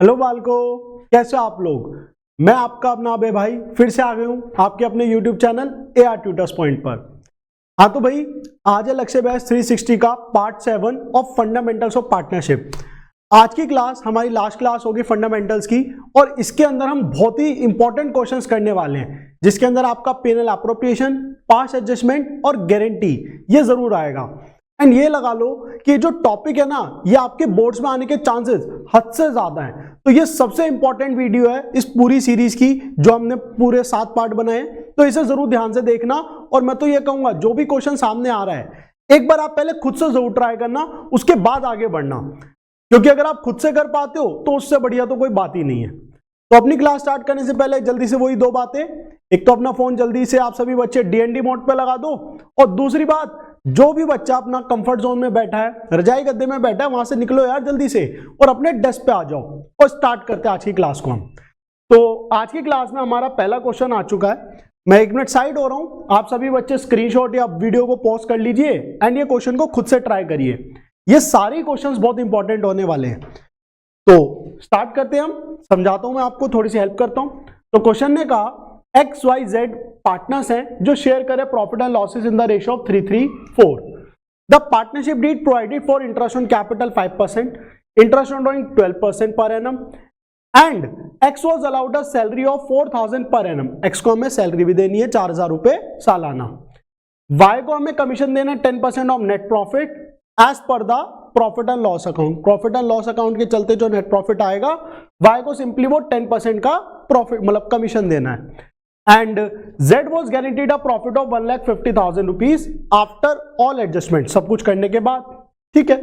Hello बालको, कैसे हो आप लोग। मैं आपका अपना अबे भाई फिर से आ गया हूं आपके अपने YouTube channel AR tutors point पर। हाँ तो भाई, आज है लक्ष्य बैच 360 का part 7 of fundamentals of partnership. आज की क्लास हमारी लास्ट क्लास होगी फंडामेंटल्स की, और इसके अंदर हम बहुत ही इंपॉर्टेंट क्वेश्चंस करने वाले हैं, जिसके अंदर आपका पेनल एप्रोप्रिएशन, पास एडजस्टमेंट और गारंटी ये जरूर आएगा। एंड ये लगा लो कि जो टॉपिक है ना, ये आपके बोर्ड्स में आने के चांसेस हद से ज्यादा हैं। तो ये सबसे इंपॉर्टेंट वीडियो है इस पूरी सीरीज की, जो हमने पूरे 7 पार्ट बनाए, तो इसे जरूर ध्यान से देखना। और मैं तो ये कहूंगा, जो भी क्वेश्चन सामने आ रहा है एक बार आप पहले खुद से जरूर ट्राई करना, उसके बाद आगे बढ़ना, क्योंकि अगर आप खुद से कर पाते हो तो उससे बढ़िया तो कोई बात ही नहीं है। तो अपनी क्लास स्टार्ट करने से पहले जल्दी से वही 2 बातें, एक तो अपना फोन जल्दी से आप सभी बच्चे DND मोड पे लगा दो, और दूसरी बात, जो भी बच्चा अपना कंफर्ट जोन में बैठा है, रजाई गद्दे में बैठा है, वहां से निकलो यार जल्दी से और अपने डेस्क पे आ जाओ और स्टार्ट करते हैं आज की क्लास को हम। तो आज की क्लास में हमारा पहला क्वेश्चन आ चुका है। मैं 1 मिनट साइड हो रहा हूं, आप सभी बच्चे स्क्रीनशॉट या वीडियो को पॉज कर लीजिए एंड ये क्वेश्चन को खुद से ट्राई करिए। ये सारे क्वेश्चंस बहुत इंपॉर्टेंट होने वाले हैं। तो स्टार्ट करते हैं हम, समझाता हूं, मैं आपको थोड़ी सी हेल्प करता हूं। तो क्वेश्चन ने कहा XYZ पार्टनर्स हैं जो शेयर करें profit and losses in the ratio of 3:3:4। The partnership deed provided for interest on capital 5%, interest on drawing 12% per annum, and X was allowed a salary of 4,000 per annum. X को हमें salary भी देनी है 4,000 रुपए सालाना। Y को हमें commission देना है 10% of net profit as per the profit and loss account. Profit and loss account के चलते जो नेट प्रॉफिट आएगा, Y को सिंपली वो 10% का प्रॉफिट मतलब कमीशन देना है। And Z was guaranteed a profit of 1,50,000 rupees after all adjustment, सब कुछ करने के बाद। ठीक है,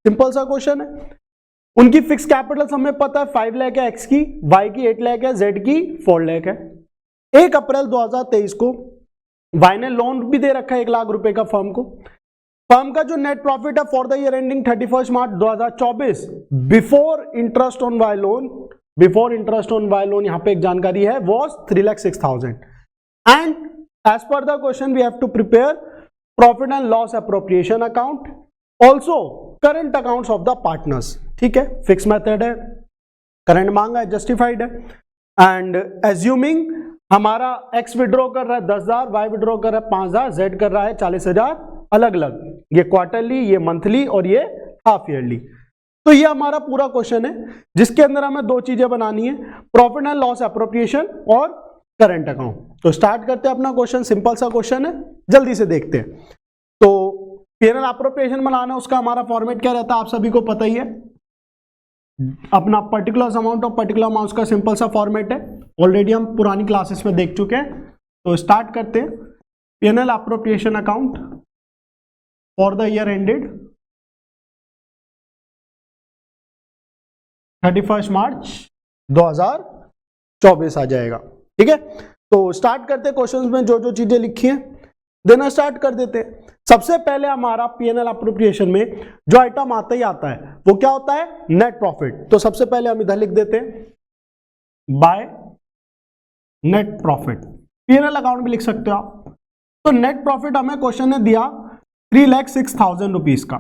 सिंपल सा क्वेश्चन है। उनकी फिक्स कैपिटल हमें पता है 5 लाख है X की, Y की 8 लाख है, Z की 4 लाख है। 1 अप्रैल 2023 को Y ने लोन भी दे रखा है 1 लाख रुपए का फर्म को। फर्म का जो नेट प्रॉफिट है for the year ending 31 March 2024 before interest on Y loan, before interest on Y loan यहां पे एक जानकारी है, was 3,06,000। And as per the question we have to prepare profit and loss appropriation account, also current accounts of the partners. ठीक है, fix method है, current मांगा है, जस्टिफाइड है। एंड एज्यूमिंग हमारा X विड्रॉ कर रहा है 10,000, Y विड्रॉ कर रहा है 5,000, Z कर रहा है 40,000, अलग अलग, ये क्वार्टरली, ये मंथली और ये हाफ ईयरली। तो ये हमारा पूरा क्वेश्चन है, जिसके अंदर हमें 2 चीजें बनानी है, प्रॉफिट एंड लॉस एप्रोप्रिएशन और करंट अकाउंट। तो स्टार्ट करते हैं अपना क्वेश्चन, सिंपल सा क्वेश्चन है, जल्दी से देखते हैं। तो पेनल एप्रोप्रिएशन बनाना, उसका हमारा फॉर्मेट क्या रहता है आप सभी को पता ही है। अपना पर्टिकुलर अमाउंट और पर्टिकुलर अमाउंट का सिंपल सा फॉर्मेट है, ऑलरेडी हम पुरानी क्लासेस में देख चुके हैं। तो स्टार्ट करते हैं। PNL appropriation account for the year ended 31 March 2024 आ जाएगा। ठीक है, तो स्टार्ट करते हैं। क्वेश्चंस में जो जो चीजें लिखी हैं देना स्टार्ट कर देते हैं। सबसे पहले हमारा पीएनएल एप्रोप्रिएशन में जो आइटम आता ही आता है वो क्या होता है, नेट प्रॉफिट। तो सबसे पहले हम इधर लिख देते हैं by net profit, PNL account भी लिख सकते हो आप। तो नेट प्रॉफिट हमें क्वेश्चन ने दिया 3,06,000 रुपीज का,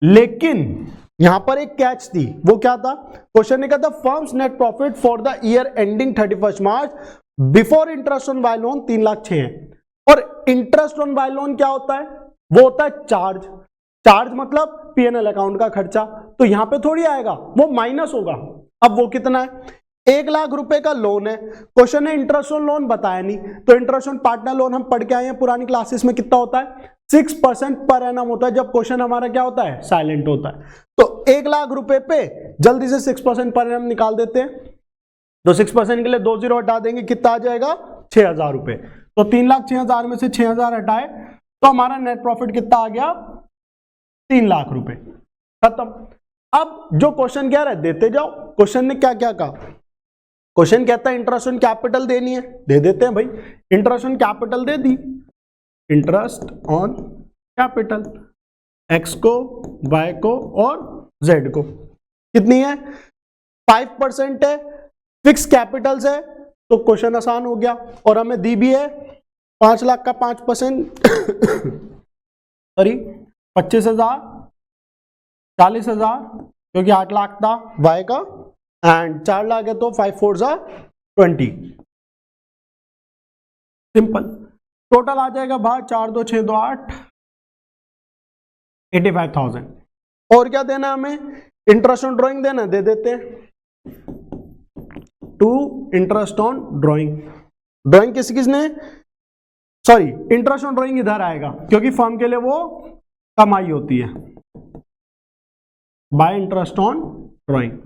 लेकिन यहां पर एक कैच थी, वो क्या था, क्वेश्चन ने कहा था firm's net profit for the year ending 31 March before interest on Y loan 3,06,000 है। और इंटरेस्ट ऑन वाई लोन क्या होता है, वो होता है चार्ज। चार्ज मतलब पीएनएल अकाउंट का खर्चा, तो यहां पे थोड़ी आएगा, वो माइनस होगा। अब वो कितना है, 1 लाख रुपए का लोन है। क्वेश्चन ने इंटरेस्ट ऑन लोन बताया नहीं, तो इंटरेस्ट ऑन पार्टनर लोन हम पढ़ के आए हैं पुरानी क्लासेस में, कितना होता है 6% पर एनम होता है, जब क्वेश्चन हमारा क्या होता है, साइलेंट होता है। तो 1 लाख रुपए पे जल्दी से 6% पर एनम निकाल देते हैं। तो 6% के लिए 2 जीरो हटा देंगे, कितना आ जाएगा 6,000 रुपए। तो 3,06,000 में से 6,000 हटाए तो हमारा नेट प्रॉफिट कितना आ गया, 3 लाख रुपए। खत्म। अब जो क्वेश्चन कह रहा है देते जाओ। क्वेश्चन ने क्या क्या कहा, क्वेश्चन कहता है इंटरेस्ट ऑन कैपिटल देनी है, दे देते हैं भाई। Interest on capital they the, interest on capital X को, Y को और Z को कितनी है, 5% है, फिक्स कैपिटल्स है, तो क्वेश्चन आसान हो गया। और हमें दी भी है 5 लाख का 5% सॉरी 25,000, 40,000, क्योंकि 8 लाख था, Y का एंड 4 लाख है तो 5 4 जा 20, सिंपल। टोटल आ जाएगा बाहर 4 2 6 2 8, 85,000। और क्या देना है हमें, इंटरेस्ट ऑन ड्राइंग देना, दे देते हैं to interest on drawing. Drawing किसने, सॉरी इंटरेस्ट ऑन ड्राइंग इधर आएगा क्योंकि फर्म के लिए वो कमाई होती है, bye interest on drawing.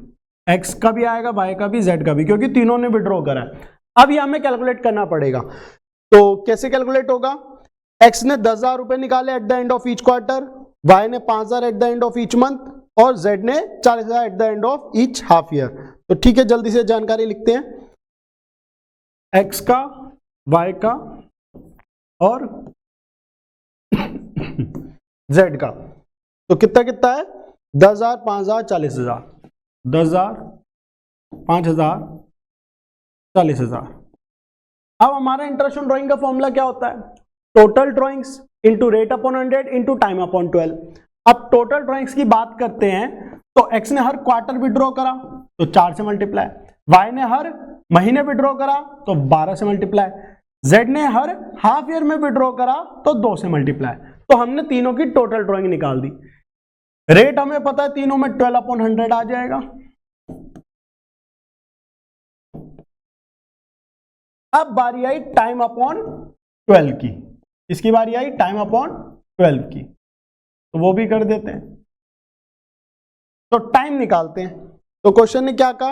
X का भी आएगा, वाई का भी, जेड का भी, क्योंकि तीनों ने विड्रॉ करा है। अब ये हमें कैलकुलेट करना पड़ेगा, तो कैसे कैलकुलेट होगा, एक्स ने 10,000 रुपए निकाले at the end of each quarter, Y ने 5,000 at the end of each month, और जेड ने 40,000 at the end of each half year. तो ठीक है, जल्दी से जानकारी लिखते हैं, एक्स का, वाई का और जेड का। तो कितना कितना है, 10,000 5,000 40,000, 10,000 5,000 40,000। अब हमारा इंटरेस्ट ऑन ड्राइंग का फॉर्मूला क्या होता है, total drawings into rate upon 100 into time upon 12। अब टोटल ड्राइंग्स की बात करते हैं तो एक्स ने हर क्वार्टर विड्रॉ करा तो 4 से मल्टीप्लाई, वाई ने हर महीने विड्रॉ करा तो 12 से मल्टीप्लाई, जेड ने हर हाफ ईयर में विड्रॉ करा तो 2 से मल्टीप्लाई। तो हमने तीनों की टोटल ड्राइंग निकाल दी। रेट हमें पता है तीनों में 12 अपॉन 100 आ जाएगा। अब बारी आई टाइम अपॉन 12 की, इसकी बारी आई टाइम अपॉन 12 की, तो वो भी कर देते हैं। तो टाइम निकालते हैं। तो क्वेश्चन ने क्या कहा,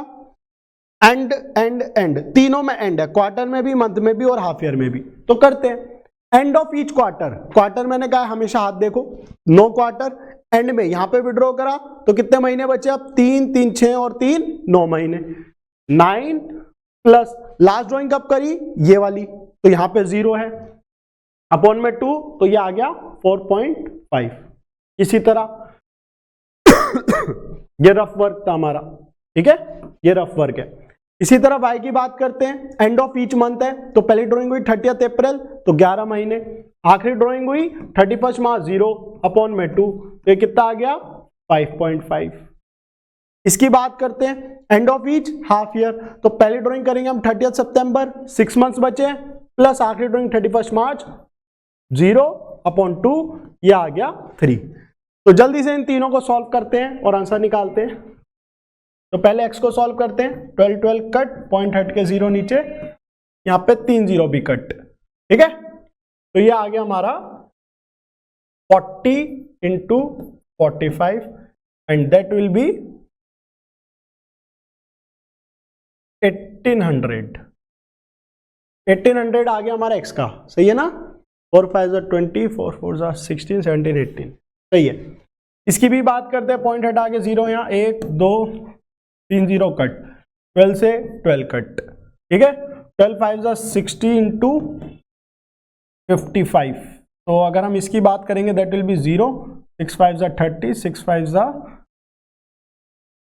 एंड एंड एंड, तीनों में एंड है, क्वार्टर में भी, मंथ में भी और हाफ ईयर में भी। तो करते हैं and of each quarter. Quarter मैंने कहा हमेशा हाथ देखो, 9 क्वार्टर, एंड में यहां पे विड्रॉ करा तो कितने महीने बचे, अब 3 3 6 और 3 9 महीने, 9 प्लस लास्ट ड्रॉइंग कब करी, ये वाली, तो यहां पे 0 है, अपॉन में 2 तो ये आ गया 4.5। इसी तरह ये रफ वर्क था हमारा, ठीक है, ये रफ वर्क है। इसी तरह वाई की बात करते हैं, एंड ऑफ ईच मंथ है, तो पहली ड्राइंग हुई 30 अप्रैल तो 11 महीने, आखिरी ड्राइंग हुई 31 मार्च 0 अपॉन में 2 तो ये कितना आ गया 5.5। इसकी बात करते हैं and of each half year, तो पहली ड्राइंग करेंगे हम 30 सितंबर, 6 मंथ्स बचे, प्लस आखिरी ड्राइंग 31 मार्च 0 अपॉन 2, ये आ गया 3। तो जल्दी से इन तीनों को सॉल्व करते हैं और आंसर निकालते हैं। तो पहले x को सॉल्व करते हैं, 12 12 कट, पॉइंट हट के 0 नीचे, यहां पे 3 0 भी कट, ठीक है। तो ये आ गया हमारा 40 into 45 and that will be 1800। 1800 आ गया हमारा x का, सही है ना। 4 5 20, 4 4 16 17 18, सही है। इसकी भी बात करते हैं, पॉइंट हटा के 0, यहाँ 1 2 3 0 कट, 12 से 12 कट, ठीक है। 12 5 60 इंटू 55, तो अगर हम इसकी बात करेंगे दैट विल बी 0, 6 5 30, 6 5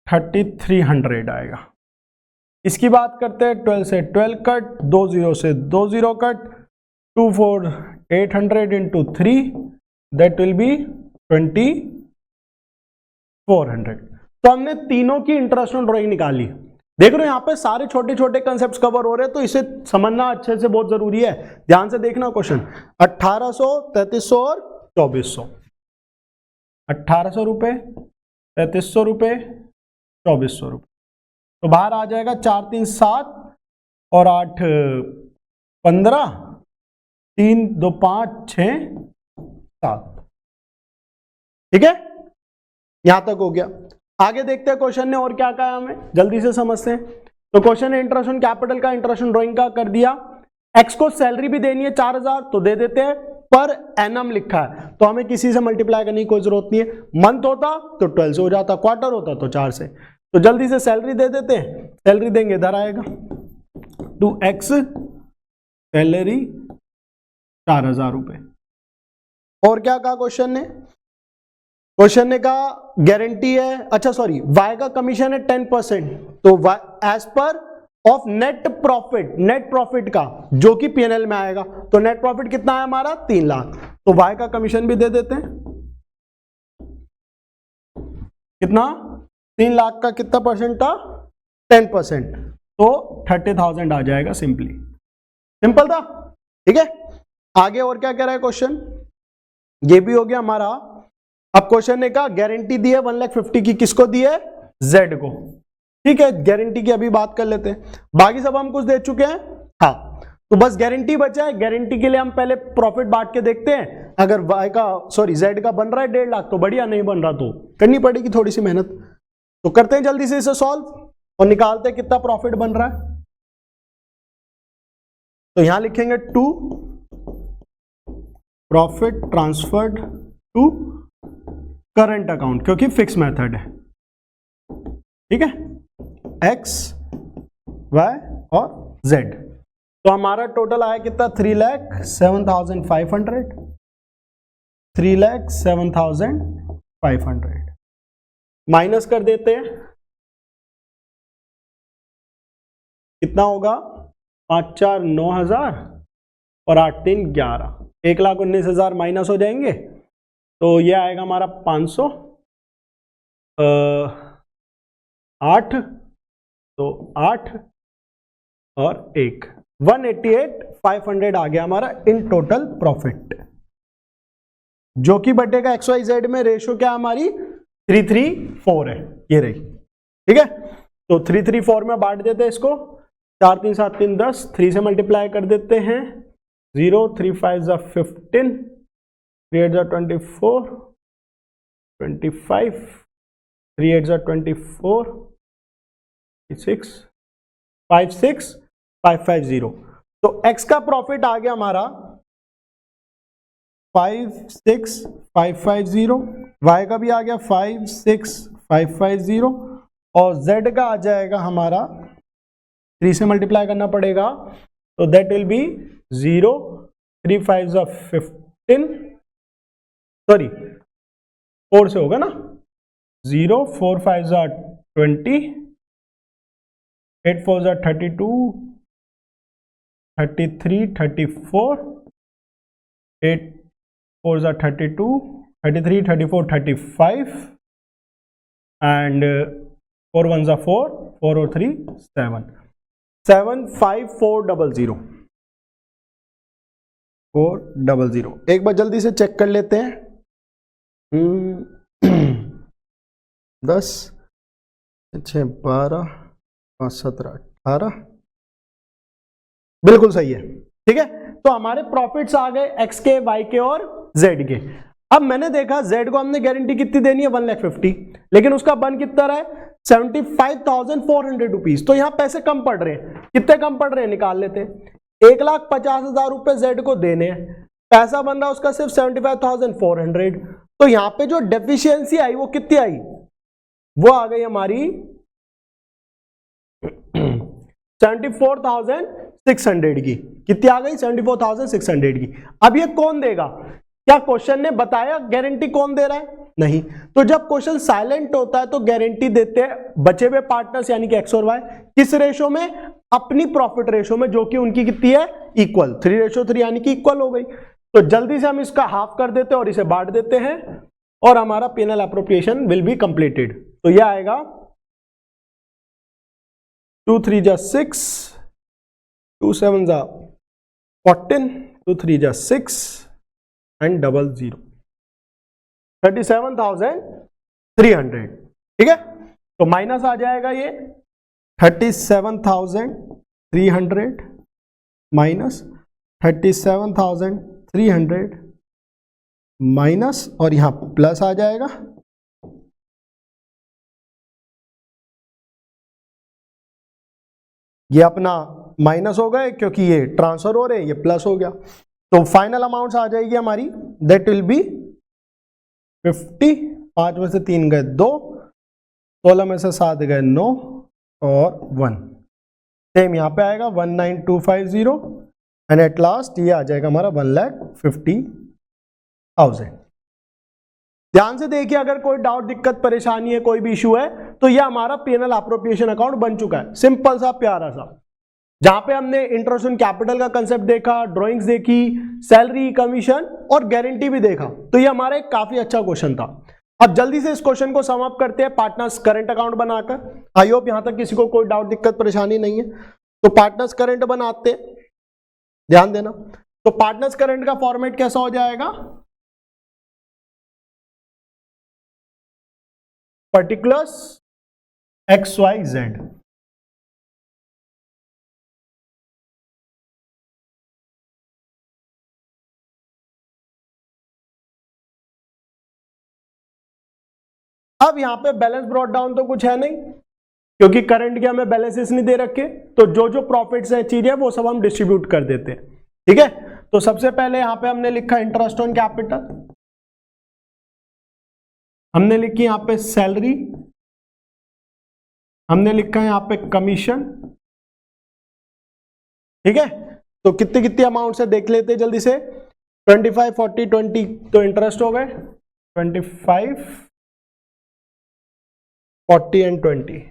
3300 आएगा। इसकी बात करते हैं 12 से 12 कट, 2 0 से 2 0 cut, 2 4 800 into 3 that will be 2400। तो हमने तीनों की इंटरेस्ट ऑन ड्राइंग निकाली। देख रहे हो यहाँ पे सारे छोटे छोटे कंसेप्ट्स कवर हो रहे हैं, तो इसे समझना अच्छे से बहुत जरूरी है। ध्यान से देखना क्वेश्चन, 1800 3300 और 2400, 1800 रुपए 3300 रुपए 2400 रुपए, तो बाहर आ जाएगा 4 3 7 और 8 15, 3 2 5 6 7, ठीक है, यहां तक हो गया। आगे देखते हैं क्वेश्चन ने और क्या कहा हमें, जल्दी से समझते हैं। तो क्वेश्चन ने इंटरेस्ट ऑन कैपिटल का, इंटरेस्ट ऑन ड्राइंग का कर दिया। एक्स को सैलरी भी देनी है 4000 तो दे देते हैं, पर एनम लिखा है तो हमें किसी से मल्टीप्लाई करने की कोई जरूरत नहीं है। मंथ होता तो 12 से हो जाता, क्वार्टर होता तो 4 से। तो जल्दी से सैलरी दे देते हैं, सैलरी देंगे इधर आएगा 2x सैलरी 4000 रुपए। और क्या कहा क्वेश्चन ने, क्वेश्चन ने कहा गारंटी है, अच्छा सॉरी, वाई का कमीशन है 10%, तो as per of net profit, net profit का जो कि पीएनएल में आएगा, तो नेट प्रॉफिट कितना है हमारा 3 लाख, तो वाई का कमीशन भी दे देते हैं, कितना 3 लाख का कितना परसेंट था 10%, तो 30,000 आ जाएगा सिंपली। सिंपल था, ठीक है। आगे और क्या कह रहा है क्वेश्चन, ये भी हो गया हमारा। अब क्वेश्चन ने कहा गारंटी दी है 1,50,000 की, किसको दी है, जेड को, ठीक है। गारंटी की अभी बात कर लेते हैं, बाकी सब हम कुछ दे चुके हैं। हाँ, तो बस गारंटी बचा है। गारंटी के लिए हम पहले प्रॉफिट बांट के देखते हैं। अगर जेड का बन रहा है 1.5 लाख तो बढ़िया, नहीं बन रहा तो करनी पड़ेगी थोड़ी सी मेहनत। तो करते हैं जल्दी से इसे सॉल्व और निकालते हैं कितना प्रॉफिट बन रहा है। तो यहां लिखेंगे to profit transferred to current account, क्योंकि फिक्स मेथड है, ठीक है, एक्स वाई और जेड। तो हमारा टोटल आया कितना, 3,07,500, 3,07,500 माइनस कर देते हैं, कितना होगा, 5 4 9,000 और 8 3 11, 1,19,000 माइनस हो जाएंगे। तो ये आएगा हमारा 500, 8 तो 8 और 1, 188,500 आ गया हमारा इन टोटल प्रॉफिट, जो कि बटेगा एक्स वाई जेड में। रेशो क्या हमारी 3:3:4 है, ये रही, ठीक है। तो 3:3:4 में बांट देते हैं इसको, 4 3 7 3 10, 3 से मल्टीप्लाई कर देते हैं, 0 3 5 15, 3 8 24, 25, 3 8 24, 6 5 6 5 5 0। तो x का प्रॉफिट आ गया हमारा 56550, y का भी आ गया 56550 और z का आ जाएगा हमारा 3 से मल्टीप्लाई करना पड़ेगा, तो दैट विल बी 0 3 5 15, सॉरी 4 से होगा ना, 0 4 5 20, 8 4 32, 33 34, 8 4 32, 33 34 35 and 4 1 4, 4 और 3 7, 75400 400। एक बार जल्दी से चेक कर लेते हैं, 10 6 12 5 17 18, बिल्कुल सही है, ठीक है। तो हमारे प्रॉफिट्स आ गए एक्स के, वाई के और जेड के। अब मैंने देखा जेड को हमने गारंटी कितनी देनी है 1,50,000, लेकिन उसका बन कितना रहा है 75,400 रुपीज। तो यहां पैसे कम पड़ रहे हैं, कितने कम पड़ रहे हैं निकाल लेते हैं। 1,50,000 रुपए जेड को देने हैं, पैसा बन रहा है उसका सिर्फ 75,400। तो यहां पे जो डेफिशिएंसी आई वो कितनी आई, वो आ गई हमारी 74,600 की। कितनी आ गई 74,600 की। अब ये कौन देगा, क्या क्वेश्चन ने बताया गारंटी कौन दे रहा है, नहीं। तो जब क्वेश्चन साइलेंट होता है तो गारंटी देते हैं बचे हुए पार्टनर्स यानी कि एक्स और वाई, किस रेशो में, अपनी प्रॉफिट रेशो में, जो कि उनकी कितनी है इक्वल, 3:3 यानी कि इक्वल हो गई। तो जल्दी से हम इसका हाफ कर देते हैं और इसे बांट देते हैं और हमारा PNL appropriation will be completed. तो यह आएगा 2 3 6, 2 7 14, 2 3 6 एंड 00, 37,300, ठीक है। तो माइनस आ जाएगा ये 37,300 माइनस 37,300 माइनस, और यहां प्लस आ जाएगा, ये अपना माइनस हो गए क्योंकि ये ट्रांसफर हो रहे हैं, ये प्लस हो गया। तो फाइनल अमाउंट आ जाएगी हमारी, दैट विल बी 50, 5 में से 3 गए 2, 16 में से 7 गए 9 और 1, सेम यहां पे आएगा 19,250 एंड एट लास्ट ये आ जाएगा हमारा 1,50,000। ध्यान से देखिए, अगर कोई डाउट दिक्कत परेशानी है, कोई भी इशू है, तो ये हमारा पीएनएल एप्रोप्रिएशन अकाउंट बन चुका है, सिंपल सा प्यारा सा, जहां पे हमने इंटरेस्ट ऑन कैपिटल का कंसेप्ट देखा, ड्राइंग्स देखी, सैलरी, कमीशन और गारंटी भी देखा। तो ये हमारा एक काफी अच्छा क्वेश्चन था। अब जल्दी से इस क्वेश्चन को सम अप करते हैं पार्टनर्स करंट अकाउंट बनाकर। आई होप यहां तक किसी को कोई डाउट दिक्कत परेशानी नहीं है। तो पार्टनर्स करंट बनाते हैं, ध्यान देना। तो पार्टनर्स करंट का फॉर्मेट कैसा हो जाएगा, पर्टिकुलर्स एक्स वाई जेड। अब यहां पे बैलेंस ब्रॉट डाउन तो कुछ है नहीं, क्योंकि करंट के हमें बैलेंसेस नहीं दे रखे, तो जो जो प्रॉफिट्स है चीजें वो सब हम डिस्ट्रीब्यूट कर देते हैं। ठीक है, तो सबसे पहले यहां पे हमने लिखा इंटरेस्ट ऑन कैपिटल, हमने लिखी यहां पे सैलरी, हमने लिखा है यहां पे कमीशन। ठीक है, तो कितने कितने अमाउंट से देख लेते हैं जल्दी से। 25, 40, 20 तो इंटरेस्ट हो गए, 25, 40 एंड 20।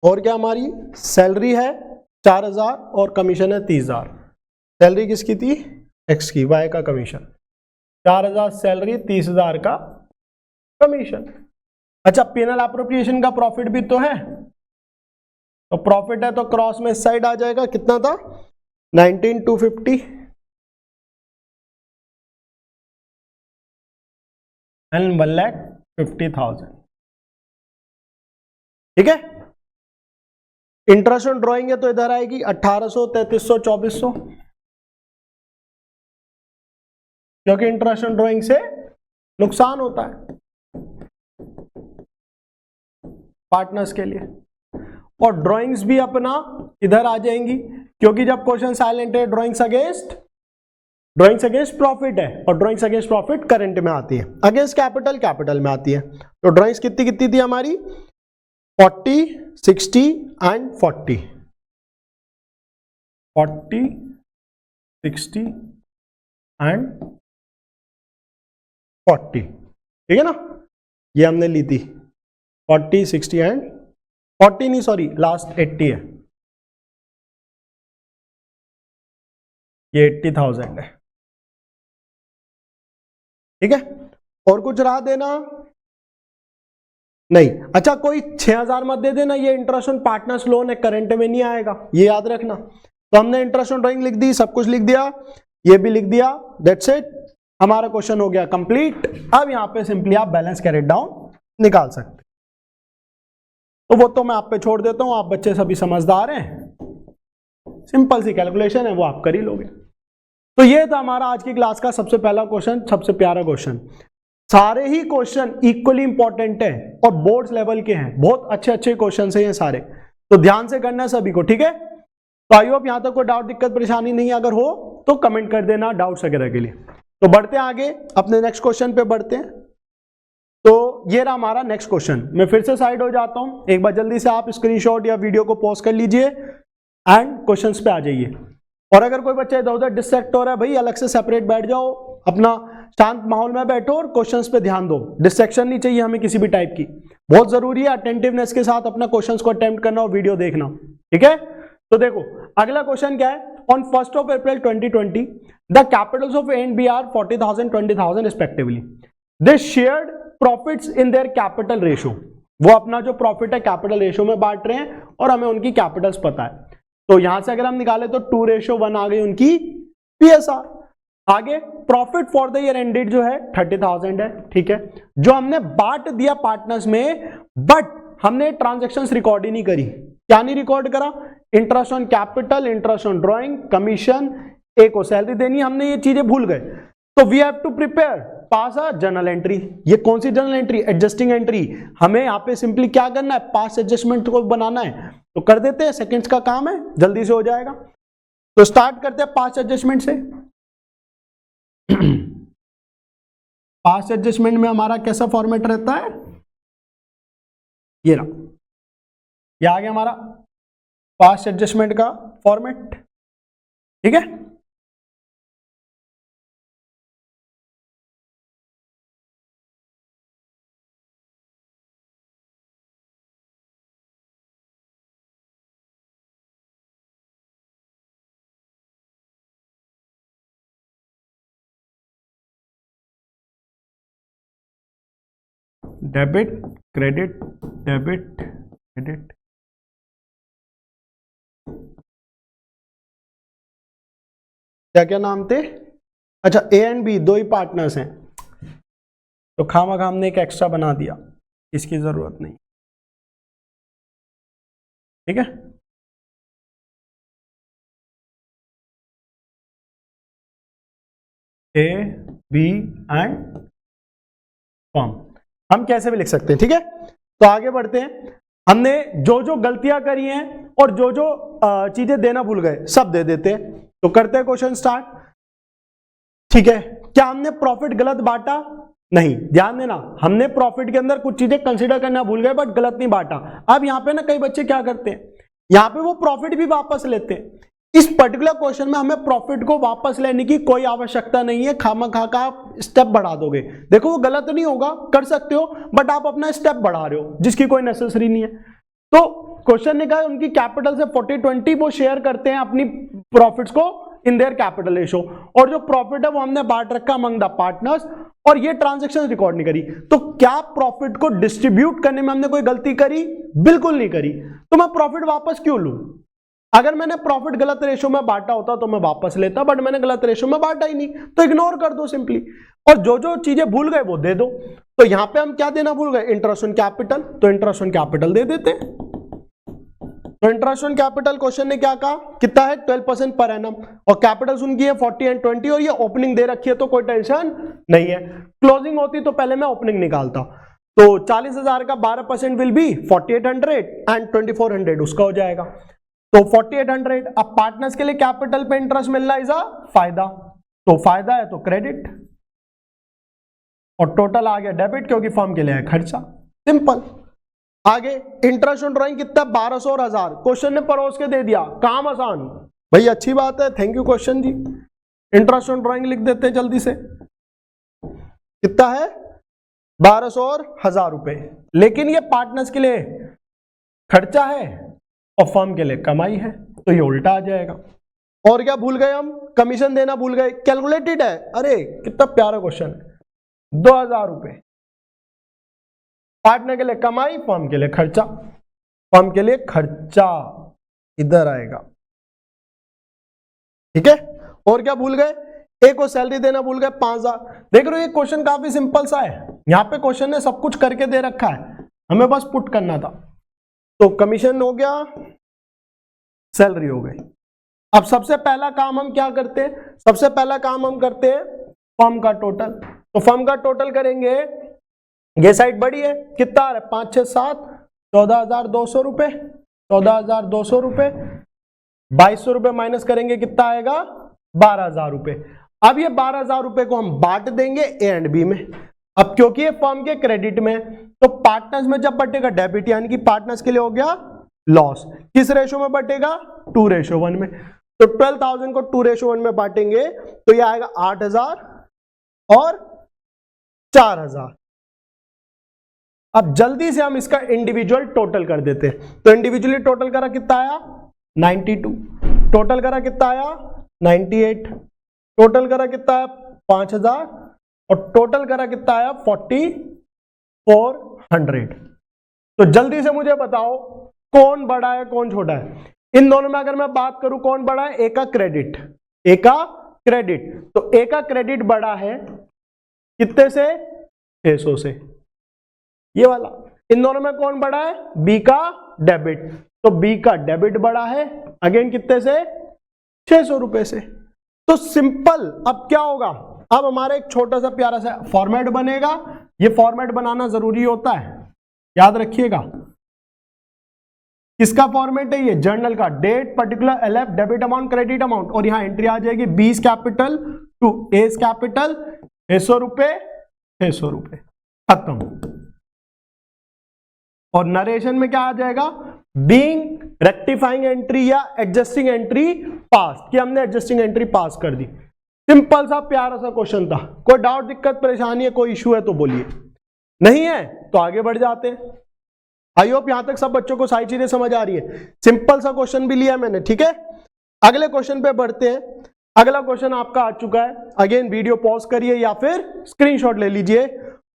और क्या हमारी सैलरी है 4000 और कमीशन है 30,000। सैलरी किसकी थी, एक्स की, वाई का कमीशन। 4000 सैलरी, 30,000 का कमीशन। अच्छा, पेनल एप्रोप्रिएशन का प्रॉफिट भी तो है, तो प्रॉफिट है तो क्रॉस में इस साइड आ जाएगा, कितना था 19,250 एंड 1,50,000। ठीक है, इंटरेस्ट ऑन ड्रॉइंग है तो इधर आएगी 1800, 3300, 2400, क्योंकि इंटरेस्ट ऑन ड्रॉइंग से नुकसान होता है पार्टनर्स के लिए। और ड्राइंग्स भी अपना इधर आ जाएंगी, क्योंकि जब क्वेश्चन साइलेंट है ड्राइंग्स अगेंस्ट प्रॉफिट है, और ड्राइंग्स अगेंस्ट प्रॉफिट करंट में आती है, अगेंस्ट कैपिटल कैपिटल में आती है। तो ड्राइंग्स कितनी कितनी थी हमारी, 40, 60 एंड 40, 40, 60 एंड 40। ठीक है ना, ये हमने ली थी 40, 60 एंड 40 नहीं, सॉरी लास्ट 80 है, ये 80,000 है। ठीक है, और कुछ रहा देना नहीं। अच्छा, कोई 6,000 मत दे देना, ये इंटरेस्ट ऑन पार्टनर्स लोन है, करंट में नहीं आएगा, ये याद रखना। तो हमने इंटरेस्ट ऑन ड्राइंग लिख दी, सब कुछ लिख दिया, ये भी लिख दिया, दैट्स इट, हमारा क्वेश्चन हो गया कंप्लीट। अब यहां पे सिंपली आप बैलेंस कैरेट डाउन निकाल सकते, तो वो तो मैं आप पे छोड़ देता हूं, आप बच्चे सभी समझदार हैं, सिंपल सी कैलकुलेशन है, वो आप कर ही लोगे। तो ये था हमारा आज की क्लास का सबसे पहला क्वेश्चन, सबसे प्यारा क्वेश्चन। सारे ही क्वेश्चन इक्वली इंपॉर्टेंट है और बोर्ड्स लेवल के हैं, बहुत अच्छे अच्छे क्वेश्चन है ये सारे, तो ध्यान से करना है सभी को। ठीक है, तो आई होप यहां तक कोई डाउट दिक्कत परेशानी नहीं, अगर हो तो कमेंट कर देना डाउट्स वगैरह के लिए। तो बढ़ते हैं आगे, अपने नेक्स्ट क्वेश्चन पे बढ़ते हैं। तो ये रहा हमारा नेक्स्ट क्वेश्चन, मैं फिर से साइड हो जाता हूं, एक बार जल्दी से आप स्क्रीनशॉट या वीडियो को पॉज कर लीजिए एंड क्वेश्चंस पे आ जाइए। और अगर कोई बच्चा इधर उधर डिस्ट्रैक्ट हो रहा है, भाई अलग से सेपरेट बैठ जाओ, अपना शांत माहौल में बैठो और क्वेश्चंस पे ध्यान दो, डिस्ट्रैक्शन नहीं चाहिए हमें किसी भी टाइप की। बहुत जरूरी है अटेंटिवनेस के साथ अपना क्वेश्चंस को अटेम्प्ट करना और वीडियो देखना। ठीक है, तो देखो अगला क्वेश्चन क्या है, on 1st of April 2020 the capitals of A and B are 40,000, 20,000 respectively, they shared profits in their capital ratio. वो अपना जो प्रॉफिट है कैपिटल रेशियो में बांट रहे हैं और हमें उनकी कैपिटल्स पता है, तो यहां से अगर हम निकाले तो 2:1 आ गई उनकी पीएसआर। आगे profit for the year ended जो है 30,000 है। ठीक है, जो हमने बांट दिया पार्टनर्स में, बट हमने ट्रांजैक्शंस रिकॉर्ड ही नहीं करी। क्या नहीं रिकॉर्ड करा, interest on capital, interest on drawing, commission, एक को सैलरी देनी, हमने ये चीजें भूल गए। तो we have to prepare pass a journal entry. ये कौन सी जर्नल एंट्री, एडजस्टिंग एंट्री। हमें यहाँ पे सिंपली क्या करना है, पास एडजस्टमेंट को बनाना है, तो कर देते हैं, सेकंड्स का काम है, जल्दी से हो जाएगा। तो स्टार्ट करते हैं पास एडजस्टमेंट से। पास एडजस्टमेंट में हमारा कैसा फॉर्मेट रहता है, ये रहा, ये आ गया हमारा पास एडजस्टमेंट का फॉर्मेट। ठीक है, डेबिट क्रेडिट डेबिट क्रेडिट, क्या क्या नाम थे? अच्छा, ए एंड बी दो ही पार्टनर्स हैं, तो खामा हमने एक एक्स्ट्रा बना दिया, इसकी जरूरत नहीं, ठीक है। ए बी एंड फर्म हम कैसे भी लिख सकते हैं, ठीक है। तो आगे बढ़ते हैं। हमने जो जो गलतियां करी हैं और जो जो चीजें देना भूल गए सब दे देते हैं। तो करते हैं क्वेश्चन स्टार्ट, ठीक है। क्या हमने प्रॉफिट गलत बांटा? नहीं, ध्यान देना, हमने प्रॉफिट के अंदर कुछ चीजें कंसीडर करना भूल गए बट गलत नहीं बांटा। अब यहां पे ना कई बच्चे क्या करते हैं, यहां पे वो प्रॉफिट भी वापस लेते हैं। इस पर्टिकुलर क्वेश्चन में हमें प्रॉफिट को वापस लेने की कोई आवश्यकता नहीं है, खामखा का आप स्टेप बढ़ा दोगे। देखो वो गलत नहीं होगा, कर सकते हो, बट आप अपना स्टेप बढ़ा रहे हो जिसकी कोई नेसेसरी नहीं है। तो क्वेश्चन ने कहा उनकी कैपिटल से 40-20 वो शेयर करते हैं अपनी प्रॉफिट्स को इन देयर कैपिटल रेशो, और जो प्रॉफिट है वो हमने बांट रखा अमंग द पार्टनर्स, और ये ट्रांजैक्शन रिकॉर्ड नहीं करी। तो क्या प्रॉफिट को डिस्ट्रीब्यूट करने में हमने कोई गलती करी? बिल्कुल नहीं करी। तो मैं प्रॉफिट वापस क्यों लूं? अगर मैंने प्रॉफिट गलत रेशो में बांटा होता तो मैं वापस लेता, बट मैंने गलत रेशो में बांटा ही नहीं, तो इग्नोर कर दो सिंपली, और जो जो चीजें भूल गए वो दे दो। तो यहां पे हम क्या देना भूल गए? इंटरेस्ट ऑन कैपिटल, तो इंटरेस्ट ऑन कैपिटल दे देते। तो इंटरेस्ट ऑन कैपिटल क्वेश्चन ने क्या कहा, कितना है? 12% पर एनम, और कैपिटल उनकी है 40 एंड 20, और ये ओपनिंग दे रखी है तो कोई टेंशन नहीं है। क्लोजिंग होती तो पहले मैं ओपनिंग निकालता। तो 40,000 का 12% विल बी 4800 एंड 2400 उसका हो जाएगा, तो 4800। अब पार्टनर्स के लिए कैपिटल पे इंटरेस्ट मिलना इज अ फायदा, तो फायदा है तो क्रेडिट, और टोटल आ गया डेबिट क्योंकि फर्म के लिए है खर्चा, सिंपल। आगे इंटरेस्ट ऑन ड्राइंग कितना? 1200 और 1000, क्वेश्चन ने परोस के दे दिया, काम आसान भाई, अच्छी बात है, thank you question ji. Interest on drawing लिख देते हैं जल्दी से, कितना है? 1200 और 1000 रुपए, लेकिन ये पार्टनर्स के लिए खर्चा है और फर्म के लिए कमाई है, तो ये उल्टा आ जाएगा। और क्या भूल गए हम? कमीशन देना भूल गए, कैलकुलेटेड है, अरे कितना प्यारा क्वेश्चन है। 2000 रुपए पार्टनर के लिए कमाई, फर्म के लिए खर्चा, फर्म के लिए खर्चा इधर आएगा, ठीक है। और क्या भूल गए? एक को सैलरी देना भूल गए 5000। देख रहे हो ये क्वेश्चन काफी सिंपल सा है, यहां पे क्वेश्चन ने सब कुछ करके दे रखा है, हमें बस पुट करना था। तो कमीशन हो गया, सैलरी हो गई। अब सबसे पहला काम हम क्या करते हैं? सबसे पहला काम हम करते हैं फर्म का टोटल। तो फर्म का टोटल करेंगे, ये साइड बड़ी है, कितना आ रहा है? 5 6 7 14,200 रुपए, 14,200 रुपए, 2200 रुपए माइनस करेंगे, कितना आएगा? 12,000 रुपए। अब ये 12,000 रुपए को हम बांट देंगे ए एंड बी में। अब क्योंकि ये फर्म के क्रेडिट में, तो पार्टनर्स में जब बटेगा डेबिट, यानी कि पार्टनर्स के लिए हो गया लॉस। किस रेशो में बटेगा? 2:1 में। तो 12,000 को 2:1 में बांटेंगे तो ये आएगा 8,000 और 4,000। अब जल्दी से हम इसका इंडिविजुअल टोटल कर देते हैं। तो इंडिविजुअली टोटल करा कितना आया? 92। टोटल करा कितना आया? 98। टोटल करा कितना आया? 5,000, और टोटल करा कितना आया? 4,400। तो जल्दी से मुझे बताओ कौन बड़ा है कौन छोटा है? इन दोनों में अगर मैं बात करूं कौन बड़ा है? ए का क्रेडिट, ए का क्रेडिट, तो ए का क्रेडिट बड़ा है कितने से? 600 से, ये वाला। इन दोनों में कौन बड़ा है? बी का डेबिट, तो बी का डेबिट बड़ा है, अगेन कितने से? 600 रुपए से। तो सिंपल। अब क्या होगा? अब हमारा एक छोटा सा प्यारा सा फॉर्मेट बनेगा। ये फॉर्मेट बनाना जरूरी होता है, याद रखिएगा। किसका फॉर्मेट है ये? जर्नल का। Date, particular, LF, debit amount, credit amount, और यहां एंट्री आ जाएगी बीस कैपिटल टू एस कैपिटल, 600 रुपए, 600 रुपए, खत्म। और नरेशन में क्या आ जाएगा? बीइंग रेक्टिफाइंग एंट्री या एडजस्टिंग एंट्री पास, कि हमने एडजस्टिंग एंट्री पास कर दी। सिंपल सा प्यारा सा क्वेश्चन था। कोई डाउट, दिक्कत, परेशानी है, कोई इश्यू है तो बोलिए, नहीं है तो आगे बढ़ जाते हैं। आई होप यहां तक सब बच्चों को सारी चीजें समझ आ रही है। सिंपल सा क्वेश्चन भी लिया मैंने, ठीक है। अगले क्वेश्चन पे बढ़ते हैं। अगला क्वेश्चन आपका आ चुका है। अगेन वीडियो पॉज करिए या फिर स्क्रीनशॉट ले लीजिए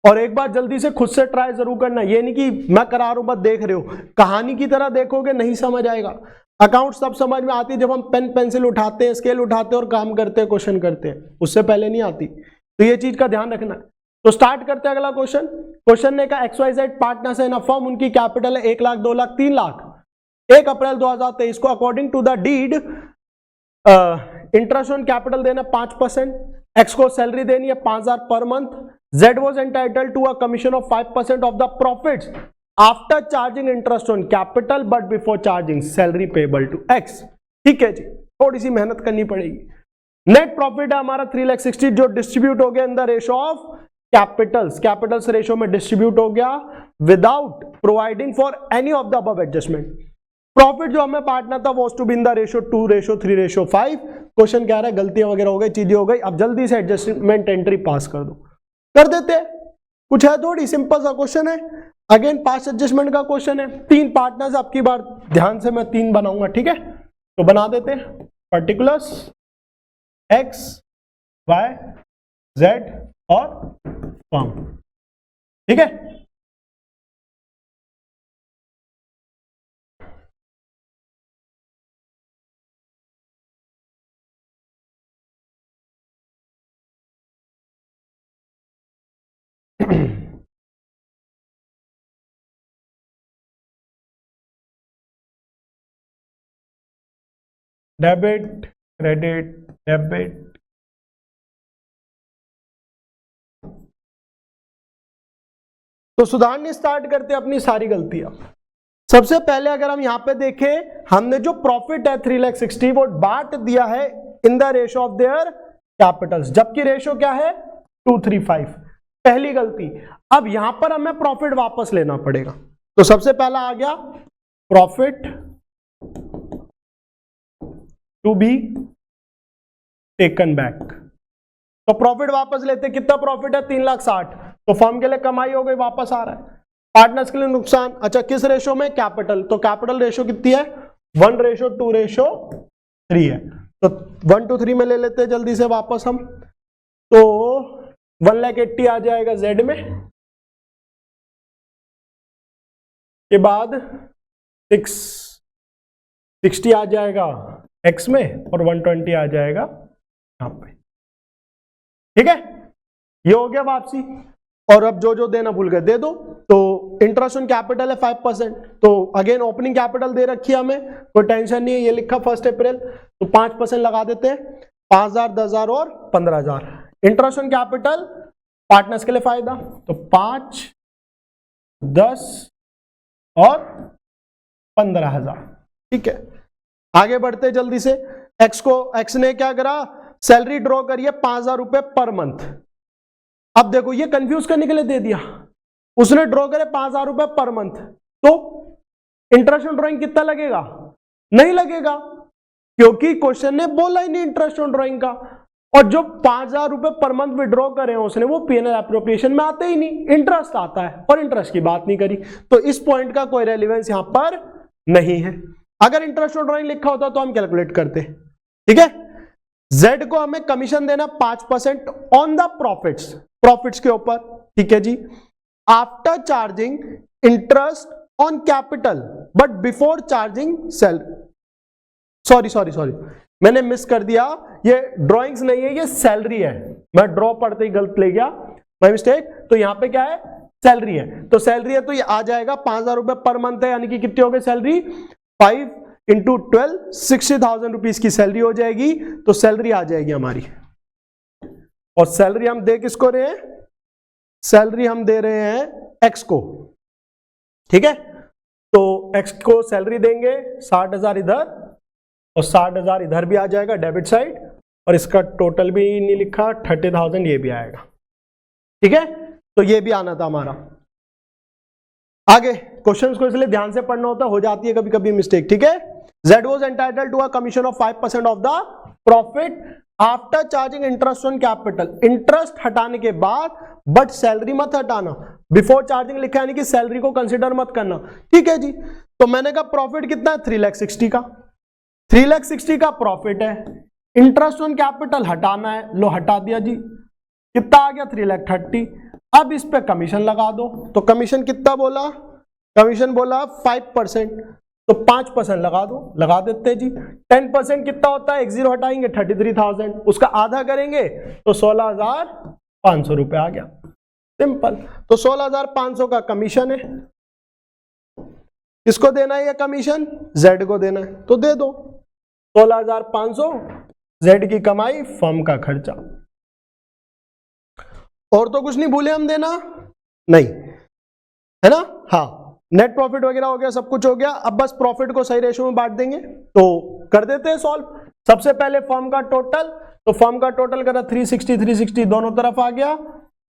और एक बार जल्दी से खुद से ट्राई जरूर करना, ये नहीं कि मैं करा रहा हूं बस देख रहे हो, कहानी की तरह देखोगे नहीं समझ आएगा। अकाउंट सब समझ में आती है जब हम पेन पेंसिल उठाते हैं, स्केल उठाते हैं और काम करते हैं, क्वेश्चन करते हैं, उससे पहले नहीं आती। तो ये चीज का ध्यान रखना है। तो स्टार्ट करते हैं अगला क्वेश्चन। क्वेश्चन ने कहा XYZ partners in a firm, उनकी कैपिटल है 1 लाख, 2 लाख, 3 लाख। 1 अप्रैल 2023 को according to the deed interest on capital देना 5%, एक्स को सैलरी देनी है 5000 per month, Z was entitled to a commission of 5% of the profits after charging interest on capital but before charging salary payable to X. ठीक है जी, थोड़ी सी मेहनत करनी पड़ेगी। नेट प्रॉफिट है हमारा 3,60,000 जो डिस्ट्रीब्यूट हो गया in the ratio of capitals ratio में डिस्ट्रीब्यूट हो गया without providing for any of the above adjustment. Profit जो हमें बांटना था was to be in the ratio 2:3:5। Question कह रहा है गलतियां वगैरह हो गई, चीजें हो गई, अब जल्दी से एडजस्टमेंट एंट्री पास कर दो। कर देते हैं, कुछ है थोड़ी सिंपल सा क्वेश्चन है। अगेन पास एडजस्टमेंट का क्वेश्चन है, 3 पार्टनर्स, आपकी बार ध्यान से मैं 3 बनाऊंगा, ठीक है। तो बना देते हैं पर्टिकुलर्स एक्स वाई जेड और फर्म, ठीक है। डेबिट क्रेडिट डेबिट, तो सुधारने स्टार्ट करते हैं अपनी सारी गलतियां। सबसे पहले अगर हम यहां पे देखें, हमने जो प्रॉफिट है 3,60,000 वो बांट दिया है इन the ratio of their Capitals, जबकि रेशो क्या है 2:3:5। पहली गलती। अब यहां पर हमें प्रॉफिट वापस लेना पड़ेगा, तो सबसे पहला आ गया profit to be taken back. तो प्रॉफिट वापस लेते, कितना प्रॉफिट है 3,60,000, तो फर्म के लिए कमाई हो गई, वापस आ रहा है। पार्टनर्स के लिए नुकसान, अच्छा किस रेशो में, कैपिटल, तो कैपिटल रेशो कितनी है 1:2:3 है, तो 1:3 में ले लेते हैं जल्दी से वापस हम, तो 1,80,000 आ जाएगा जेड में, के बाद 660 आ जाएगा एक्स में और 120 आ जाएगा यहां पे, ठीक है। ये हो गया वापसी। और अब जो जो देना भूल गए दे दो। तो इंटरेस्ट ऑन कैपिटल है 5%, तो अगेन ओपनिंग कैपिटल दे रखी है हमें, कोई टेंशन नहीं है, ये लिखा 1 अप्रैल, तो 5% लगा देते हैं, 5,000, 10,000 और 15,000। इंटरेस्ट ऑन कैपिटल पार्टनर्स के लिए फायदा, तो 5, 10 और 15,000, ठीक है। आगे बढ़ते जल्दी से। एक्स ने क्या करा, सैलरी ड्रॉ करिए 5,000 रुपए पर मंथ। अब देखो ये कंफ्यूज करने के लिए दे दिया, उसने ड्रॉ करे 5,000 रुपए पर मंथ, तो इंटरेस्ट ऑन ड्रॉइंग कितना लगेगा, नहीं लगेगा, क्योंकि क्वेश्चन ने बोला ही नहीं इंटरेस्ट ऑन ड्रॉइंग का। और जो 5,000 रुपए पर मंथ विड्रॉ करे हैं उसने, वो पीएनएल एप्रोप्रिएशन में आते ही नहीं, इंटरेस्ट आता है, और इंटरेस्ट की बात नहीं करी, तो इस पॉइंट का कोई रेलिवेंस यहां पर नहीं है। अगर इंटरेस्ट ऑन ड्रॉइंग लिखा होता तो हम कैलकुलेट करते, ठीक है। जेड को हमें कमीशन देना 5% ऑन द प्रॉफिट्स के ऊपर, ठीक है जी, after charging interest on capital but before charging sorry मैंने मिस कर दिया, ये ड्रॉइंग्स नहीं है, ये सैलरी है, मैं ड्रॉ पढ़ते ही गलत ले गया, माय मिस्टेक। तो यहां पे क्या है, सैलरी है, तो सैलरी है तो ये आ जाएगा 5,000 रुपए पर मंथ है, यानी कि कितनी हो गई सैलरी, 5 × 12 60,000 रुपीज की सैलरी हो जाएगी, तो सैलरी आ जाएगी हमारी। और सैलरी हम दे किसको रहे हैं, सैलरी हम दे रहे हैं एक्स को, ठीक है। तो एक्स को सैलरी देंगे 60,000 इधर और 60,000 इधर भी आ जाएगा डेबिट साइड, और इसका टोटल भी नहीं लिखा, 30,000 ये भी आएगा, ठीक है। तो ये भी आना था हमारा। आगे क्वेश्चंस को इसलिए ध्यान से पढ़ना होता, हो जाती है कभी कभी मिस्टेक, ठीक है। Z was entitled to a commission of 5% of the profit after charging interest on capital, interest हटाने के बाद, बट सैलरी मत हटाना, बिफोर चार्जिंग लिखा है, यानी कि सैलरी को कंसिडर मत करना, ठीक है जी। तो मैंने कहा प्रॉफिट कितना है 3,60,000 का, 3,60,000 का प्रॉफिट है, इंटरेस्ट ऑन कैपिटल हटाना है, लो हटा दिया जी, कितना आ गया 3,30,000। अब इस पे कमीशन लगा दो, तो कमीशन कितना बोला, कमीशन बोला 5%, तो 5% लगा दो, लगा देते हैं जी। 10% कितना होता है, एक जीरो हटाएंगे 33,000, उसका आधा करेंगे तो 16,500 रुपए आ गया, सिंपल। तो 16,500 का कमीशन है, किसको देना है ये कमीशन, जेड को देना है, तो दे दो 16,500 जेड की कमाई, फर्म का खर्चा। और तो कुछ नहीं भूले हम देना, नहीं है ना, हाँ नेट प्रॉफिट वगैरह हो गया, सब कुछ हो गया। अब बस प्रॉफिट को सही रेशियो में बांट देंगे, तो कर देते हैं सॉल्व। सबसे पहले फर्म का टोटल, तो फर्म का टोटल करा 360 360 दोनों तरफ आ गया,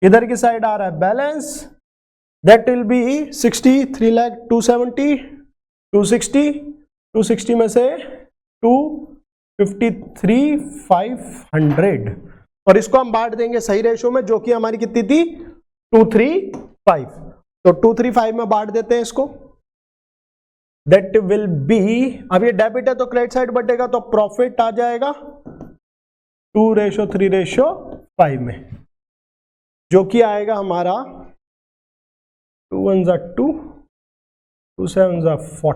इधर की साइड आ रहा है बैलेंस, दैट विल बी 60, 3,270, 260 में से 253,500, और इसको हम बांट देंगे सही रेशियो में, जो कि हमारी कितनी थी 235, तो 235 में बांट देते हैं इसको। दैट विल बी, अब ये डेबिट है तो क्रेडिट साइड बटेगा, तो प्रॉफिट आ जाएगा 2:3:5 में, जो कि आएगा हमारा 2 1 2, 2 7 4,